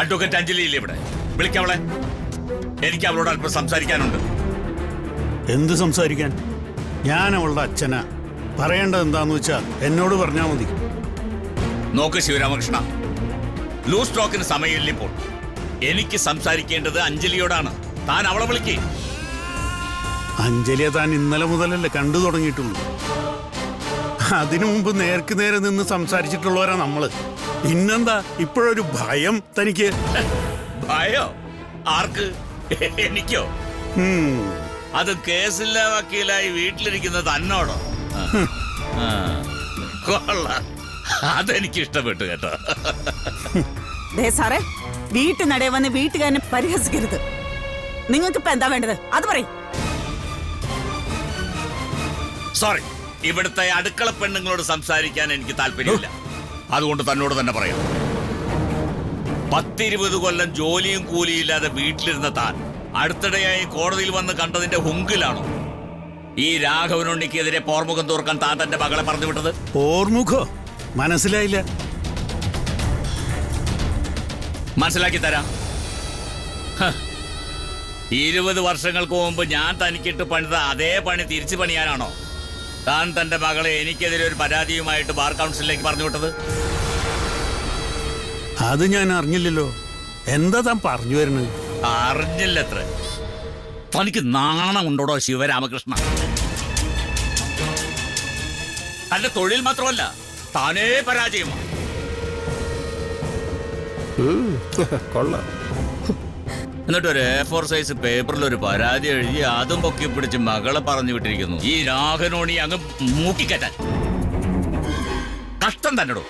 Advocate Anjali ഇല്ലേ ഇവിടെ? വിളിക്കവളെ. എനിക്ക് അവളോട് അല്പം സംസാരിക്കാനുണ്ട്. എന്ത് സംസാരിക്കാൻ? ഞാൻ അവളുടെ അച്ഛനാ. പറയേണ്ടത് എന്താന്ന് വെച്ചാ എന്നോട് പറഞ്ഞാ മതി. നോക്ക് ശിവരാമകൃഷ്ണ, ലൂസ് ടോക്കിന് സമയമില്ല ഇപ്പോൾ. എനിക്ക് സംസാരിക്കേണ്ടത് അഞ്ജലിയോടാണ്. താൻ അവളെ വിളിക്കേ. അഞ്ജലിയെ താൻ ഇന്നലെ മുതലല്ലേ കണ്ടു തുടങ്ങിയിട്ടുള്ളൂ. അതിനു മുമ്പ് നേർക്ക് നേരെ നിന്ന് സംസാരിച്ചിട്ടുള്ളവരാ നമ്മള്. പിന്നെന്താ ഇപ്പോഴൊരു ഭയം തനിക്ക്? ഭയോ? ആർക്ക്? എനിക്കോ? അത് കേസില്ല വക്കീലായി വീട്ടിലിരിക്കുന്ന തന്നോടോ? കൊള്ളാം, അതെനിക്ക് ഇഷ്ടപ്പെട്ടു കേട്ടോ. സാറേ, വീട്ടിനടയെ വന്ന് വീട്ടുകാരനെ പരിഹസിക്കരുത്. നിങ്ങൾക്ക് ഇപ്പൊ എന്താ വേണ്ടത് അത് പറയും. സോറി, ഇവിടുത്തെ അടുക്കള പെണ്ണുങ്ങളോട് സംസാരിക്കാൻ എനിക്ക് താല്പര്യമില്ല. അതുകൊണ്ട് തന്നോട് തന്നെ പറയാം. 10-20 കൊല്ലം ജോലിയും കൂലിയില്ലാതെ വീട്ടിലിരുന്ന താൻ അടുത്തിടെയായി കോടതിയിൽ വന്ന് കണ്ടതിന്റെ ഹുങ്കിലാണോ ഈ രാഘവനുണ്ണിക്കെതിരെ പോർമുഖം തോർക്കാൻ താൻ തന്റെ മകളെ പറഞ്ഞു വിട്ടത്? പോർമുഖോ? മനസ്സിലായില്ല. മനസ്സിലാക്കി തരാം. 20 വർഷങ്ങൾക്ക് മുമ്പ് ഞാൻ തനിക്കിട്ട് പണിത അതേ പണി തിരിച്ചു പണിയാനാണോ താൻ തന്റെ മകളെ എനിക്കെതിരെ ഒരു പരാതിയുമായിട്ട് ബാർ കൗൺസിലിലേക്ക് പറഞ്ഞു വിട്ടത്? അത് ഞാൻ അറിഞ്ഞില്ലല്ലോ. എന്താ താൻ പറഞ്ഞു വരുന്നത്? അറിഞ്ഞില്ലത്ര. തനിക്ക് നാണമുണ്ടോടോ ശിവരാമകൃഷ്ണ? തന്റെ തൊഴിൽ മാത്രമല്ല, താനേ പരാജയമാണ്. കൊള്ളാം. എന്നിട്ട് ഒരു A4 സൈസ് പേപ്പറിൽ ഒരു പരാതി എഴുതി അതും പൊക്കി പിടിച്ച് മകളെ പറഞ്ഞു വിട്ടിരിക്കുന്നു. ഈ രാഘവനോണി അങ്ങ് മൂക്കിക്കറ്റാൻ. കഷ്ടം തന്നെടോ.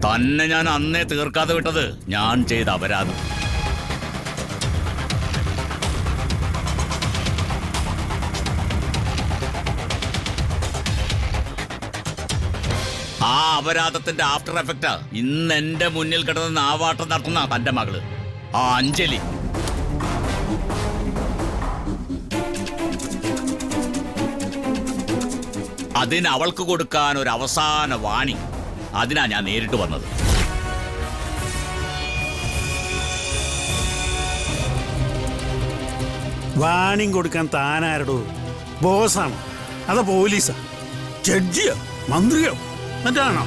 തന്നെ ഞാൻ അന്നേ തീർക്കാതെ വിട്ടത് ഞാൻ ചെയ്ത അപരാധം. ആ അപരാധത്തിന്റെ ആഫ്റ്റർ എഫക്റ്റാ ഇന്ന് എന്റെ മുന്നിൽ കിടന്ന് നാവാട്ടം നടത്തുന്ന തന്റെ മകള് ആ അഞ്ജലി. അതിന് അവൾക്ക് കൊടുക്കാൻ ഒരു അവസാന വാണി. അതിനാ ഞാൻ നേരിട്ട് വന്നത്. വാണിംഗ് കൊടുക്കാൻ താനാരടോ? ബോസാണോ? അതോ പോലീസാ? ജഡ്ജിയോ? മന്ത്രിയോ? മറ്റാണോ?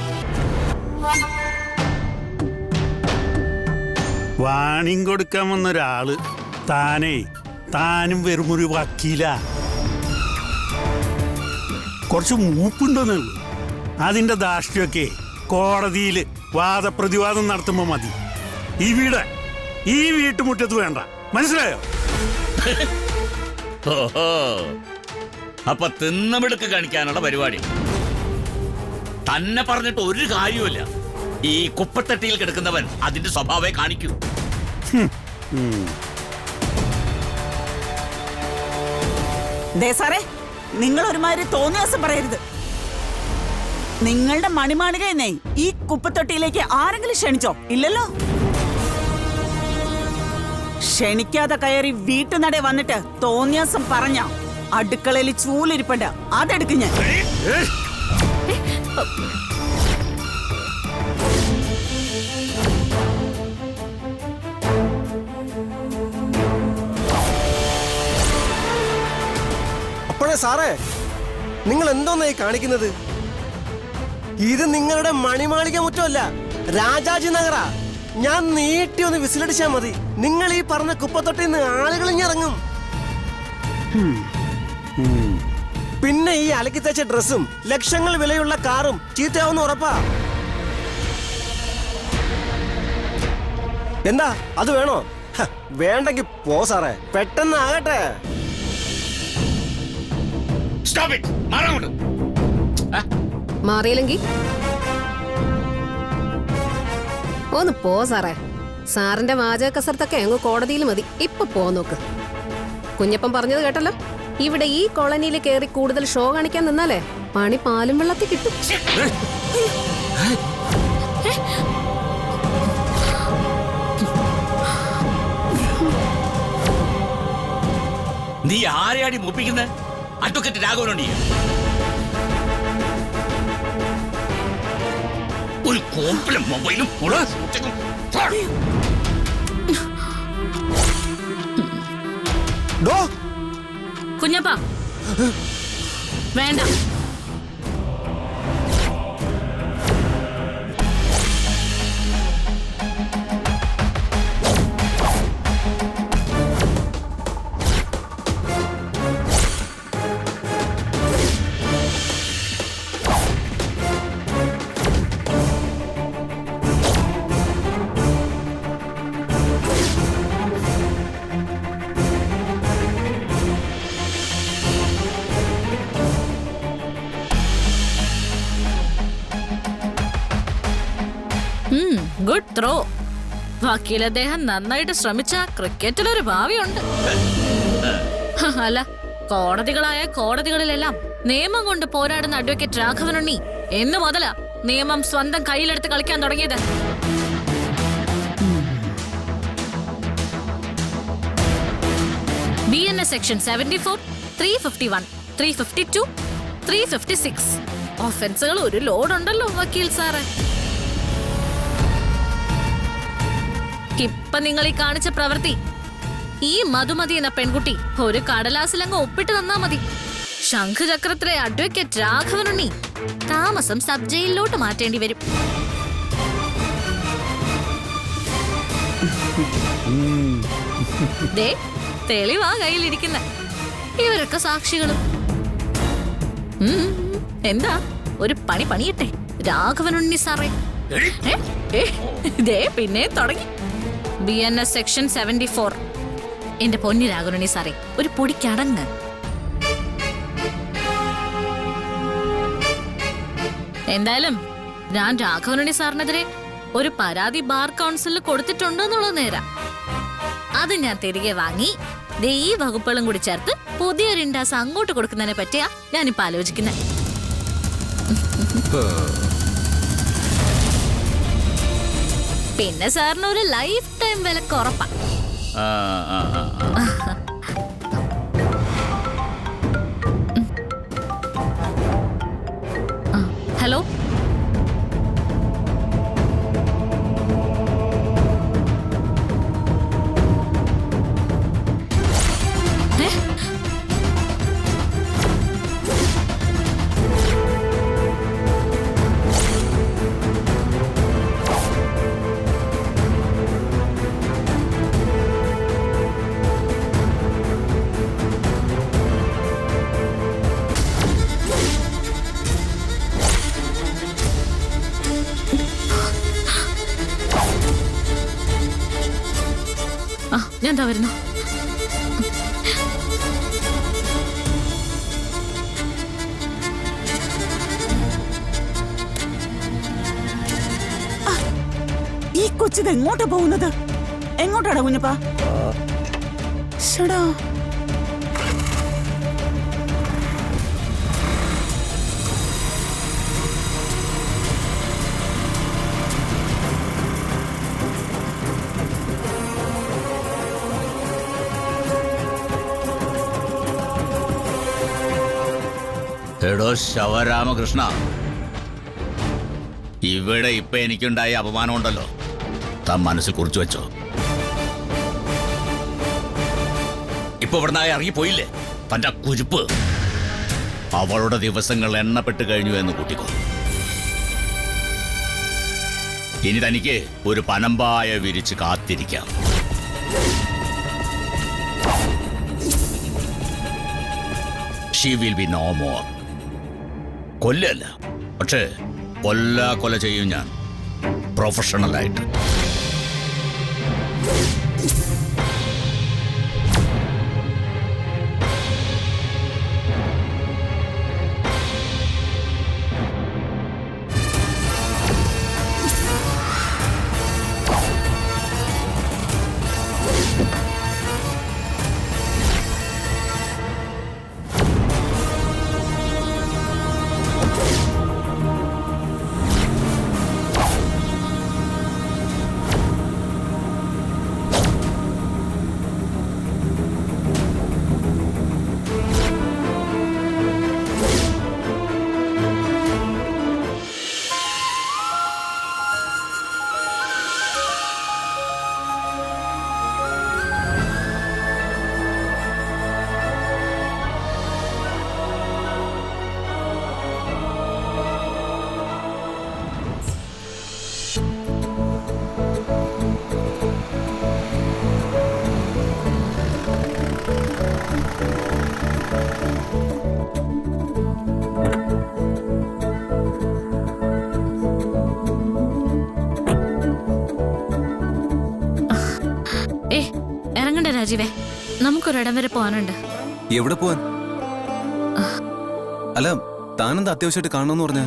വാണിംഗ് കൊടുക്കാൻ വന്നൊരാള് താനും വെറുമൊരു വക്കീല. കുറച്ച് മൂപ്പുണ്ടെന്നുള്ളൂ. അതിന്റെ ധാർഷ്ട്യമൊക്കെ കോടതിയിൽ വാദപ്രതിവാദം നടത്തുമ്പോ മതി. ഈ വീട്ടുമുറ്റത്ത് വേണ്ട. മനസ്സിലായോ? ഓഹോ, അപ്പൊ തിന്നമിടുക്ക് കാണിക്കാനുള്ള പരിപാടി. തന്നെ പറഞ്ഞിട്ട് ഒരു കാര്യവുമില്ല. ഈ കുപ്പത്തട്ടിയിൽ കിടക്കുന്നവൻ അതിന്റെ സ്വഭാവമേ കാണിക്കൂ. സാറേ, നിങ്ങൾ ഒരുമാതിരി തോന്നിയ ദിവസം പറയരുത്. നിങ്ങളുടെ മണിമാളികയെന്നേ ഈ കുപ്പത്തൊട്ടിയിലേക്ക് ആരെങ്കിലും ക്ഷണിച്ചോ? ഇല്ലല്ലോ. ക്ഷണിക്കാതെ കയറി വീട്ടുനടയെ വന്നിട്ട് തോന്നിയാസം പറഞ്ഞ അടുക്കളയിൽ ചൂലിരിപ്പുണ്ട്, അതെടുക്കും ഞാൻ. അപ്പോഴേ സാറേ, നിങ്ങൾ എന്തോന്നായി കാണിക്കുന്നത്? ഇത് നിങ്ങളുടെ മണിമാളിക മുറ്റമല്ല, രാജാജി നഗറാ. ഞാൻ നീട്ടി ഒന്ന് വിസിലടിച്ചാൽ മതി, നിങ്ങൾ ഈ പറഞ്ഞ കുപ്പത്തൊട്ടിന്ന് ആളുകൾ ഇറങ്ങും. പിന്നെ ഈ അലക്കി തേച്ച ഡ്രസ്സും ലക്ഷങ്ങൾ വിലയുള്ള കാറും ചീത്തയാവുന്ന ഉറപ്പാ. എന്താ അത് വേണോ? വേണ്ടെങ്കിൽ പോ സാറേ, പെട്ടെന്ന് ആകട്ടെ. മാറിയില്ലെങ്കിൽ ഒന്ന് പോ സാറേ. സാറിന്റെ വാചക കസർത്തൊക്കെ അങ്ങ് കോടതിയിൽ മതി. ഇപ്പൊ പോ നോക്ക്. കുഞ്ഞപ്പൻ പറഞ്ഞത് കേട്ടല്ലോ, ഇവിടെ ഈ കോളനിയിൽ കയറി കൂടുതൽ ഷോ കാണിക്കാൻ നിന്നാലേ പണി പാലും വെള്ളത്തിൽ കിട്ടും. നീ ആരെയാടി മുപ്പിക്കുന്നത്? അഡ്വക്കേറ്റ് രാഘവനുണ്ണിയെ? ഒരു കോപ്പിലും മൊബൈലും ഡോ കുഞ്ഞപ്പ വേണ്ട. Good throw. വക്കീൽ അദ്ദേഹം നന്നായിട്ട് ശ്രമിച്ച ക്രിക്കറ്റിലൊരു ഭാവിയുണ്ട്. അല്ല, കോടതികളായ കോടതികളിലെല്ലാം നിയമം കൊണ്ട് പോരാടുന്ന അഡ്വക്കേറ്റ് രാഘവനുണ്ണി എന്ന് മുതലാ നിയമം സ്വന്തം കയ്യിലെടുത്ത് കളിക്കാൻ തുടങ്ങിയത്. BNS സെക്ഷൻ 74, 351, 352, 356 ഒഫൻസുകൾ ഒരു ലോഡുണ്ടല്ലോ വക്കീൽ സാറ്. ഇപ്പൊ നിങ്ങൾ ഈ കാണിച്ച പ്രവൃത്തി, ഈ മധുമതി എന്ന പെൺകുട്ടി ഒരു കടലാസിലങ്ങ് ഒപ്പിട്ട് തന്നാ മതി. ശംഖുചക്രത്തിലെ അഡ്വക്കേറ്റ് രാഘവനുണ്ണി താമസം സബ് ജയിലിലോട്ട് മാറ്റേണ്ടി വരും. ദേ തെളിവാ കയ്യിലിരിക്കുന്ന ഇവരൊക്കെ സാക്ഷികളും. എന്താ ഒരു പണിയട്ടെ രാഘവനുണ്ണി സാറേ. ദേ പിന്നെ തുടങ്ങി. BNS section 74. എന്റെ പൊന്നി രാഘവനുണ്ണി സാറേ, ഒരു പൊടിക്കടങ്ങ്. എന്തായാലും ഞാൻ രാഘവനുണ്ണി സാറിനെതിരെ ഒരു പരാതി ബാർ കൗൺസിലിൽ കൊടുത്തിട്ടുണ്ടെന്നുള്ളത് നേരാ. അത് ഞാൻ തിരികെ വാങ്ങി ദേ ഈ വകുപ്പുകളും കൂടി ചേർത്ത് പുതിയൊരു ഇൻഡാസ് അങ്ങോട്ട് കൊടുക്കുന്നതിനെ പറ്റിയാ ഞാനിപ്പോ ആലോചിക്കുന്നത്. പിന്നെ സാറിന് ഒരു ലൈഫ് ടൈം വിലക്ക് ഉറപ്പാ. ഹലോ, ഞാൻ എന്താ വരുന്നു? ഈ കൊച്ചിത് എങ്ങോട്ടാ പോകുന്നത്? എങ്ങോട്ടാടാ കുഞ്ഞപ്പാ? ശടാ, എടോ ശവരാമകൃഷ്ണ, ഇവിടെ ഇപ്പൊ എനിക്കുണ്ടായ അപമാനം ഉണ്ടല്ലോ, താൻ മനസ്സിൽ കുറിച്ചു വെച്ചോ. ഇപ്പൊ ഇവിടുന്ന് ഇറങ്ങിപ്പോയില്ലേ തന്റെ കുരുപ്പ്, അവളുടെ ദിവസങ്ങൾ എണ്ണപ്പെട്ട് കഴിഞ്ഞു എന്ന് കൂട്ടിക്കോ. ഇനി തനിക്ക് ഒരു പനമ്പായ വിരിച്ച് കാത്തിരിക്കാം. She will be no more. കൊല്ലല്ല, പക്ഷേ കൊല ചെയ്യും ഞാൻ, പ്രൊഫഷണലായിട്ട്. രാജീവേ, നമുക്കൊരിടം വരെ പോകാനുണ്ട്. എവിടെ പോവാൻ? അല്ല, താനെന്താ അത്യാവശ്യമായിട്ട് കാണണമെന്ന് പറഞ്ഞ?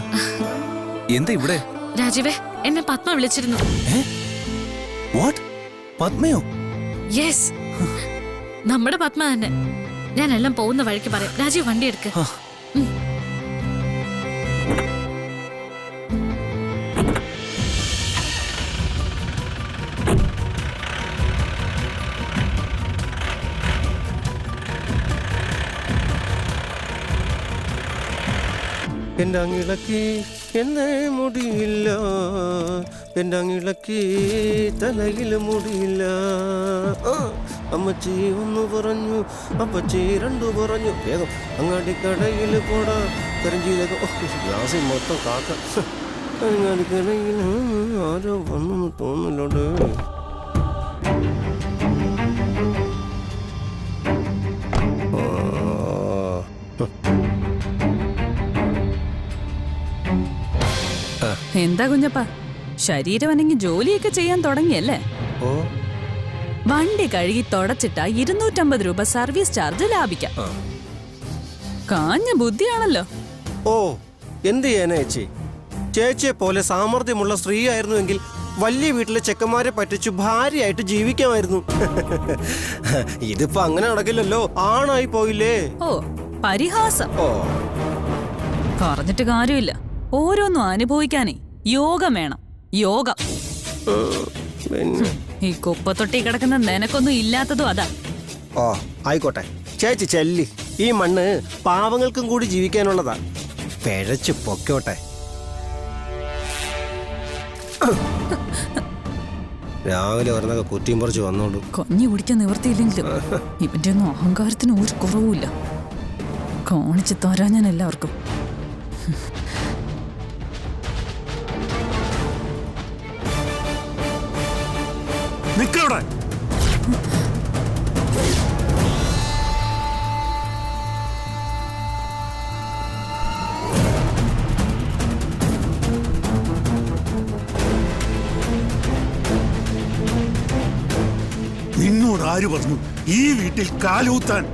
എന്താ ഇവിടെ? രാജീവേ, എന്നെ പത്മ വിളിച്ചിരുന്നു. വാട്ട്? പത്മയോ? യെസ്, നമ്മുടെ പത്മ തന്നെ. ഞാനെല്ലാം പോകുന്ന വഴിക്ക് പറയാം. രാജീവ് വണ്ടി എടുക്ക്. എൻ്റെ അങ്ങിളക്കി എന്നെ മുടിയില്ല, എൻ്റെ അങ്ങിളക്കി തലയിൽ മുടിയില്ല. അമ്മച്ചി ഒന്ന് പറഞ്ഞു, അപ്പച്ചി രണ്ടു പറഞ്ഞു. വേഗം അങ്ങാടിക്കടയിൽ പോടാ കരിഞ്ചീരകം. ഗ്യാസ് മൊത്തം കാക്ക. അങ്ങാടിക്കടയിൽ ആരോ വന്നു തോന്നില്ലോണ്ട്. എന്താ കുഞ്ഞപ്പ, ശരീരം അനങ്ങി ജോലിയൊക്കെ ചെയ്യാൻ തുടങ്ങിയല്ലേ? ഓ, വണ്ടി കഴുകി തുടച്ചിട്ട 250 രൂപ സർവീസ് ചാർജ് ലാഭിക്കാം. കാഞ്ഞ ബുദ്ധിയാണല്ലോ. ഓ, എന്ത് ചെയ്യാനാ ചേച്ചി? ചേച്ചിയെ പോലെ സാമർഥ്യമുള്ള സ്ത്രീ ആയിരുന്നുവെങ്കിൽ വലിയ വീട്ടിലെ ചെക്കന്മാരെ പറ്റിച്ചു ഭാര്യയായിട്ട് ജീവിക്കാമായിരുന്നു. ഇതിപ്പോ അങ്ങനെ നടക്കില്ലല്ലോ, ആണായി പോയില്ലേ. ഓ, പരിഹാസം. ഓ, പറഞ്ഞിട്ട് കാര്യമില്ല. ഓരോന്നും അനുഭവിക്കാനേ യോഗം വേണം. യോഗം. പിന്നെ ഈ കുപ്പത്തൊട്ടി കിടക്കുന്ന നിനക്കൊന്നും ഇല്ലാത്തതും അതാ. ഓ, ആയിക്കോട്ടെ ചേച്ചി ചെല്ലി. ഈ മണ്ണ് പാവങ്ങൾക്കും കൂടി ജീവിക്കാനുള്ളതാ. പിഴച്ചു പൊക്കോട്ടെ. രാവിലെ വരുന്നൊക്കെ കുറ്റിയും പറിച്ച് വന്നോളൂ. കഞ്ഞി കുടിക്കാൻ നിവർത്തിയില്ലെങ്കിലും ഇവന്റെ ഒന്നും അഹങ്കാരത്തിന് ഒരു കുറവുമില്ല. കാണിച്ചു തരാ ഞാൻ എല്ലാവർക്കും. നിക്കവിടെ. നിന്നോട് ആര് പറഞ്ഞു ഈ വീട്ടിൽ കാലൂത്താൻ?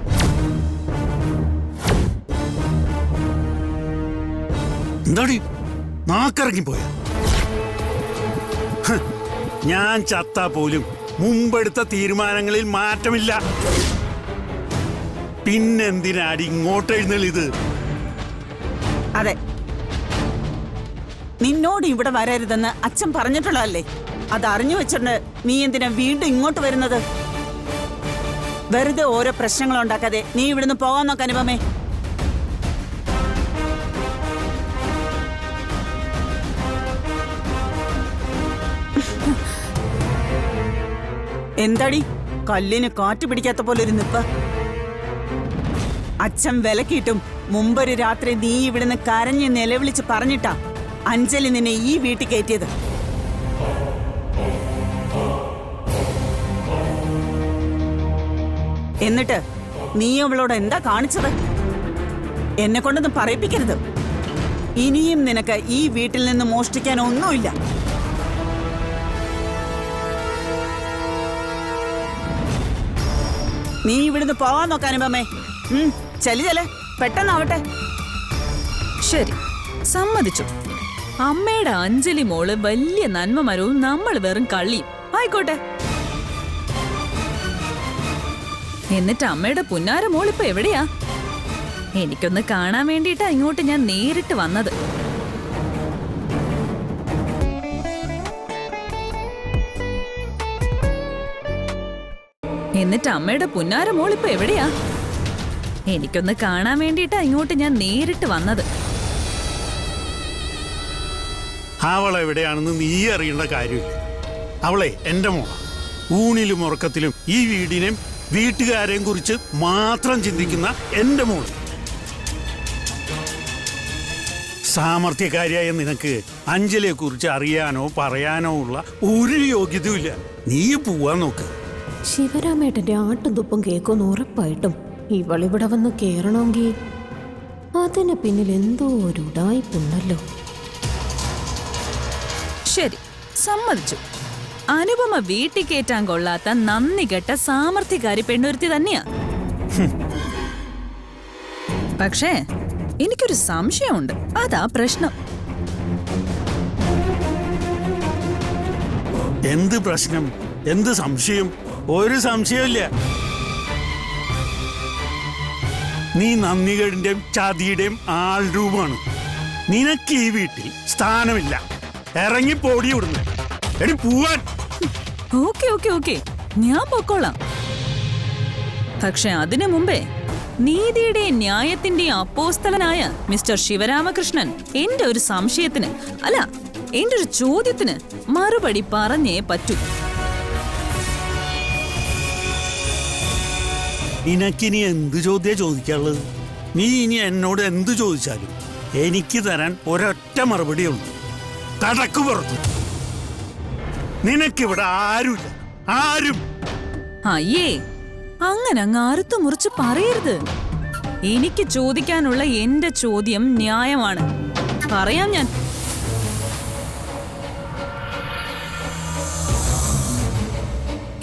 എന്താടി നാക്കിറങ്ങിപ്പോയ? ഞാൻ ചത്താ പോലും മുമ്പെടുത്ത തീരുമാനങ്ങളിൽ മാറ്റമില്ല. പിന്നെന്തിനാടി ഇങ്ങോട്ട് എഴുന്നള്ളിത്? അതെ, നിന്നോട് ഇവിടെ വരരുതെന്ന് അച്ഛൻ പറഞ്ഞിട്ടുള്ളതല്ലേ? അത് അറിഞ്ഞു വെച്ചിട്ട് നീ എന്തിനാ വീണ്ടും ഇങ്ങോട്ട് വരുന്നത്? വെറുതെ ഓരോ പ്രശ്നങ്ങൾ ഉണ്ടാക്കാതെ നീ ഇവിടുന്ന് പോകാൻ നോക്ക അനുപമേ. എന്താടി കല്ലിന് കാറ്റ് പിടിക്കാത്ത പോലെ ഒരു നിപ്പ്? അച്ഛൻ വിലക്കിയിട്ടും മുമ്പൊരു രാത്രി നീ ഇവിടുന്ന് കരഞ്ഞ് നിലവിളിച്ച് പറഞ്ഞിട്ടാ അഞ്ജലി നിന്നെ ഈ വീട്ടിൽ കയറ്റിയത്. എന്നിട്ട് നീ അവളോട് എന്താ കാണിച്ചത്? എന്നെ കൊണ്ടൊന്നും പറയിപ്പിക്കരുത്. ഇനിയും നിനക്ക് ഈ വീട്ടിൽ നിന്ന് മോഷ്ടിക്കാൻ ഒന്നുമില്ല. നീ ഇവിടുന്ന് പോവാൻ നോക്കാൻ അനുപമേ. ചെല്ലേ, പെട്ടെന്നാവട്ടെ. ശരി, സമ്മതിച്ചു. അമ്മയുടെ അഞ്ജലി മോള് വലിയ നന്മ മരവും നമ്മൾ വെറും കള്ളിയും ആയിക്കോട്ടെ. എന്നിട്ട് അമ്മയുടെ പുന്നാര മോളിപ്പോ എവിടെയാ? എനിക്കൊന്ന് കാണാൻ വേണ്ടിയിട്ടാ ഇങ്ങോട്ട് ഞാൻ നേരിട്ട് വന്നത്. എന്നിട്ട് അമ്മയുടെ പുന്നാര മോളിപ്പോ എവിടെയാ? എനിക്കൊന്ന് കാണാൻ വേണ്ടിയിട്ടാ ഇങ്ങോട്ട് ഞാൻ നേരിട്ട് വന്നത്. അവളെവിടെയാണെന്ന് നീ അറിയേണ്ട കാര്യമില്ല. അവളെ എന്റെ മോളാ. ഊണിലും ഉറക്കത്തിലും ഈ വീടിനെയും വീട്ടുകാരെയും കുറിച്ച് മാത്രം ചിന്തിക്കുന്ന എന്റെ മോള്. സാമർത്ഥ്യക്കാരിയായ നിനക്ക് അഞ്ജലിയെ കുറിച്ച് അറിയാനോ പറയാനോ ഉള്ള ഒരു യോഗ്യതയുമില്ല. നീ പോവാൻ നോക്ക്. ശിവരാമേട്ടന്റെ ആട്ടും തുപ്പും കേൾക്കുമെന്ന് ഉറപ്പായിട്ടും ഇവളിവിടെ വന്ന് കേറണമെങ്കിൽ അതിന് പിന്നിൽ എന്തോ ഒരു ഉടായിപ്പുണ്ടല്ലോ. ശരി, സമ്മതിച്ചു. അനുപമ വീട്ടിൽ കയറ്റാൻ കൊള്ളാത്ത നന്ദി കെട്ട സാമർത്ഥ്യക്കാരി പെണ്ണൊരുത്തി തന്നെയാ. പക്ഷേ എനിക്കൊരു സംശയമുണ്ട്, അതാ പ്രശ്നം. എന്ത് പ്രശ്നം? എന്ത് സംശയം? ഒരു സംശയമില്ല. നീ നന്ദികേടിന്റെയും ചതിയുടെയും ആൾരൂപമാണ്. നിനക്ക് ഈ വീട്ടിൽ സ്ഥാനമില്ല. ഇറങ്ങി പോടി ഇവിടുന്ന്. എടി പോവാൻ. ഓക്കെ ഓക്കെ ഓക്കെ, ഞാൻ പൊക്കോളാം. പക്ഷെ അതിനു മുമ്പേ നീതിയുടെയും ന്യായത്തിന്റെയും അപ്പോസ്തലനായ മിസ്റ്റർ ശിവരാമകൃഷ്ണൻ എന്റെ ഒരു സംശയത്തിന്, അല്ല എന്റെ ഒരു ചോദ്യത്തിന് മറുപടി പറഞ്ഞേ പറ്റൂ. നിനക്കിനി എന്ത് ചോദ്യ ചോദിക്കാനുള്ളത്? നീ ഇനി എന്നോട് എന്ത് ചോദിച്ചാലും എനിക്ക് തരാൻ ഒരൊറ്റ മറുപടിയേ ഉള്ളൂ. കടക്ക് പുറത്ത്. നിനക്കിവിടെ ആരുമില്ല, ആരും. അയ്യേ, അങ്ങനെ അങ്ങ് അറുത്തു മുറിച്ച് പറയരുത്. എനിക്ക് ചോദിക്കാനുള്ള എന്റെ ചോദ്യം ന്യായമാണ്. പറയാം ഞാൻ.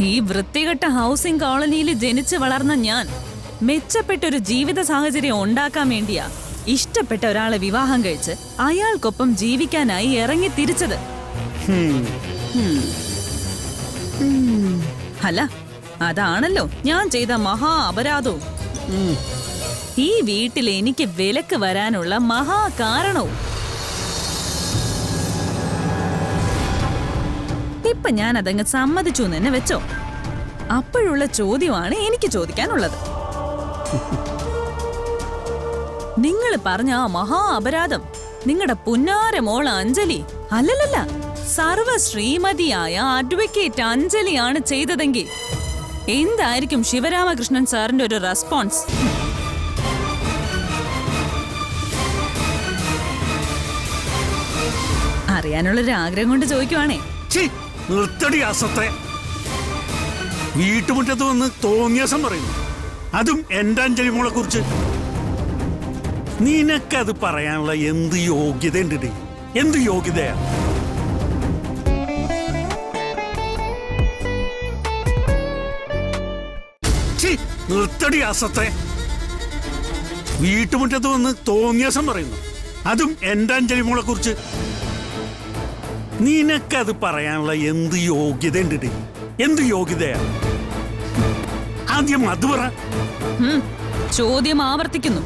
ഈ വൃത്തികെട്ട ഹൗസിംഗ് കോളനിയിൽ ജനിച്ചു വളർന്ന ഞാൻ മെച്ചപ്പെട്ടൊരു ജീവിത സാഹചര്യം ഉണ്ടാക്കാൻ വേണ്ടിയാ ഇഷ്ടപ്പെട്ട ഒരാളെ വിവാഹം കഴിച്ച് അയാൾക്കൊപ്പം ജീവിക്കാനായി ഇറങ്ങി തിരിച്ചത്. അല്ല, അതാണല്ലോ ഞാൻ ചെയ്ത മഹാ അപരാധവും ഈ വീട്ടിൽ എനിക്ക് വിലക്ക് വരാനുള്ള മഹാ കാരണവും. ഇപ്പൊ ഞാൻ അതങ്ങ് സമ്മതിച്ചു എന്ന് തന്നെ വെച്ചോ. അപ്പോഴുള്ള ചോദ്യമാണ് എനിക്ക് ചോദിക്കാനുള്ളത്. നിങ്ങൾ പറഞ്ഞ ആ മഹാ അപരാധം നിങ്ങളുടെ പുന്നാര മോള് അഞ്ജലി, അല്ലല്ല, സർവ ശ്രീമതിയായ അഡ്വക്കേറ്റ് അഞ്ജലിയാണ് ചെയ്തതെങ്കിൽ എന്തായിരിക്കും ശിവരാമകൃഷ്ണൻ സാറിന്റെ ഒരു റെസ്പോൺസ്? അറിയാനുള്ളൊരു ആഗ്രഹം കൊണ്ട് ചോദിക്കുവാണേ. നിർത്തടി അസത്തെ. വീട്ടുമുറ്റത്ത് വന്ന് തോന്നിയാസം പറയുന്നു, അതും എന്റെ അഞ്ജലി മോളെ കുറിച്ച്. നിനക്കത് പറയാനുള്ള എന്ത് യോഗ്യത ഉണ്ട്? എന്ത് യോഗ്യതയാ? നിർത്തടി അസത്തെ. വീട്ടുമുറ്റത്ത് വന്ന് തോന്നിയാസം പറയുന്നു, അതും എന്റെ അഞ്ജലി മോളെ കുറിച്ച്. നിനക്കത് പറയാനുള്ള എന്ത് യോഗ്യത ഉണ്ട്? എന്ത് യോഗ്യതയാ? ആദ്യം അത് പറ. ചോദ്യം ആവർത്തിക്കുന്നു.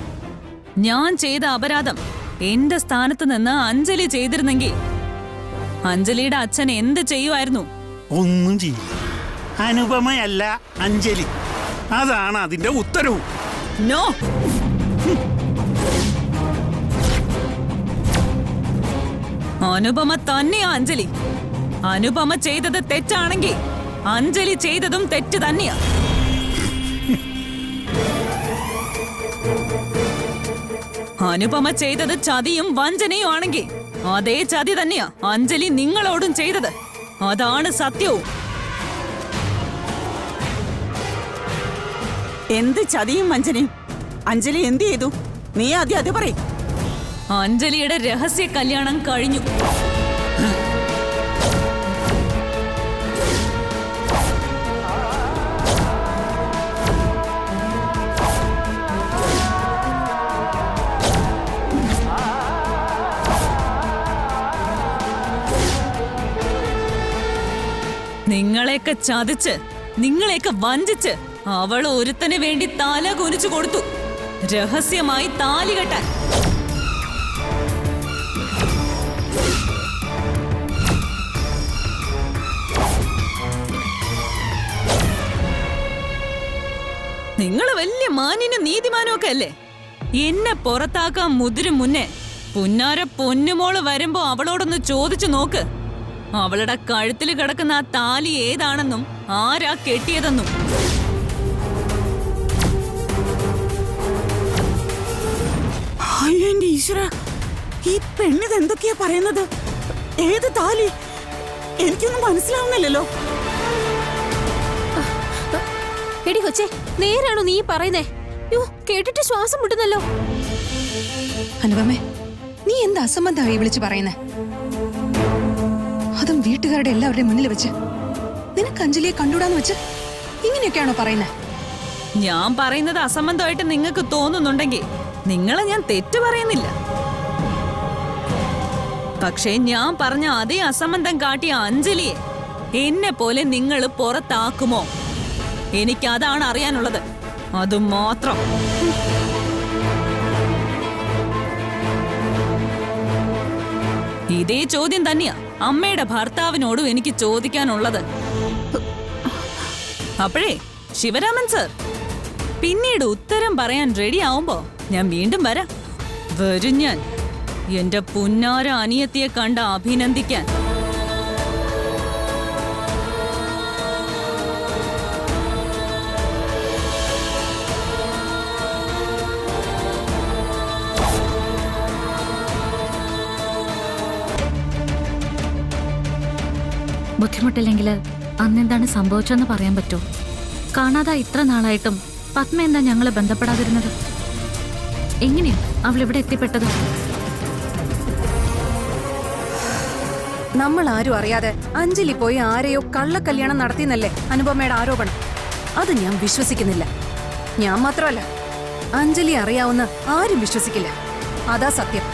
ഞാൻ ചെയ്ത അപരാധം എന്റെ സ്ഥാനത്ത് നിന്ന് അഞ്ജലി ചെയ്തിരുന്നെങ്കിൽ അഞ്ജലിയുടെ അച്ഛൻ എന്ത് ചെയ്യുമായിരുന്നു? ഒന്നും ചെയ്യും. അനുപമയല്ല അഞ്ജലി, അതാണ് അതിന്റെ ഉത്തരവും. നോ, അനുപമ തന്നെയാ അഞ്ജലി. അനുപമ ചെയ്തത് തെറ്റാണെങ്കിൽ അഞ്ജലി ചെയ്തതും തെറ്റ് തന്നെയാ. അനുപമ ചെയ്തത് ചതിയും വഞ്ചനയും ആണെങ്കിൽ അതേ ചതി തന്നെയാ അഞ്ജലി നിങ്ങളോടും ചെയ്തത്. അതാണ് സത്യവും. എന്ത് ചതിയും വഞ്ചനയും? അഞ്ജലി എന്ത് ചെയ്തു? നീ ആദ്യം അത് പറയും. അഞ്ജലിയുടെ രഹസ്യ കല്യാണം കഴിഞ്ഞു. നിങ്ങളെയൊക്കെ ചതിച്ച്, നിങ്ങളെയൊക്കെ വഞ്ചിച്ച് അവൾ ഒരുത്തന് വേണ്ടി തല കുനിച്ചു കൊടുത്തു, രഹസ്യമായി താലി കെട്ടാൻ. നിങ്ങള് വലിയ മാന്യനും നീതിമാനും ഒക്കെ അല്ലേ? എന്നെ പുറത്താക്കാൻ മുതിരും മുന്നേ പുന്നാര പൊന്നുമോള് വരുമ്പോ അവളോടൊന്ന് ചോദിച്ചു നോക്ക്, അവളുടെ കഴുത്തിൽ കിടക്കുന്ന ആ താലി ഏതാണെന്നും ആരാ കെട്ടിയതെന്നും. എന്റെ ഈശ്വര, ഈ പെണ്ണിത് എന്തൊക്കെയാ പറയുന്നത്? ഏത് താലി? എനിക്കൊന്നും മനസ്സിലാവുന്നില്ലല്ലോ. എടി കൊച്ചേ, നേരാണോ നീ പറയുന്നേ? യോ, കേട്ടിട്ട് ശ്വാസം മുട്ടുന്നല്ലോ. അനുപമേ, നീ എന്ത് അസംബന്ധമായി വിളിച്ചു പറയുന്നേ? അതും വീട്ടുകാരുടെ എല്ലാവരുടെയും മുന്നിൽ വെച്ച്. നിനക്ക് അഞ്ജലിയെ കണ്ടുകൂടാന്ന് വെച്ച് ഇങ്ങനെയൊക്കെയാണോ പറയുന്നത്? ഞാൻ പറയുന്നത് അസംബന്ധമായിട്ട് നിങ്ങൾക്ക് തോന്നുന്നുണ്ടെങ്കിൽ നിങ്ങളെ ഞാൻ തെറ്റു പറയുന്നില്ല. പക്ഷേ ഞാൻ പറഞ്ഞ അതേ അസംബന്ധം കാട്ടിയ അഞ്ജലിയെ എന്നെ പോലെ നിങ്ങൾ പുറത്താക്കുമോ? എനിക്കതാണ് അറിയാനുള്ളത്. അതുമാത്രം. ഇതേ ചോദ്യം തന്നെയാ അമ്മയുടെ ഭർത്താവിനോടും എനിക്ക് ചോദിക്കാനുള്ളത്. അപ്പോഴേ ശിവരാമൻ സർ, പിന്നീട് ഉത്തരം പറയാൻ റെഡി ആവുമ്പോ ഞാൻ വീണ്ടും വരും ഞാൻ എന്റെ പുന്നാര അനിയത്തിയെ കണ്ട് അഭിനന്ദിക്കാൻ. ബുദ്ധിമുട്ടില്ലെങ്കിൽ അന്നെന്താണ് സംഭവിച്ചെന്ന് പറയാൻ പറ്റുമോ? കാണാതെ ഇത്ര നാളായിട്ടും പത്മ എന്താ ഞങ്ങളെ ബന്ധപ്പെടാതിരുന്നത്? എങ്ങനെയാ അവൾ ഇവിടെ എത്തിപ്പെട്ടത്? നമ്മൾ ആരും അറിയാതെ അഞ്ജലി പോയി ആരെയോ കള്ളക്കല്യാണം നടത്തിയെന്നല്ലേ അനുപമയുടെ ആരോപണം. അത് ഞാൻ വിശ്വസിക്കുന്നില്ല. ഞാൻ മാത്രമല്ല, അഞ്ജലി അറിയാവുന്ന ആരും വിശ്വസിക്കില്ല. അതാ സത്യം.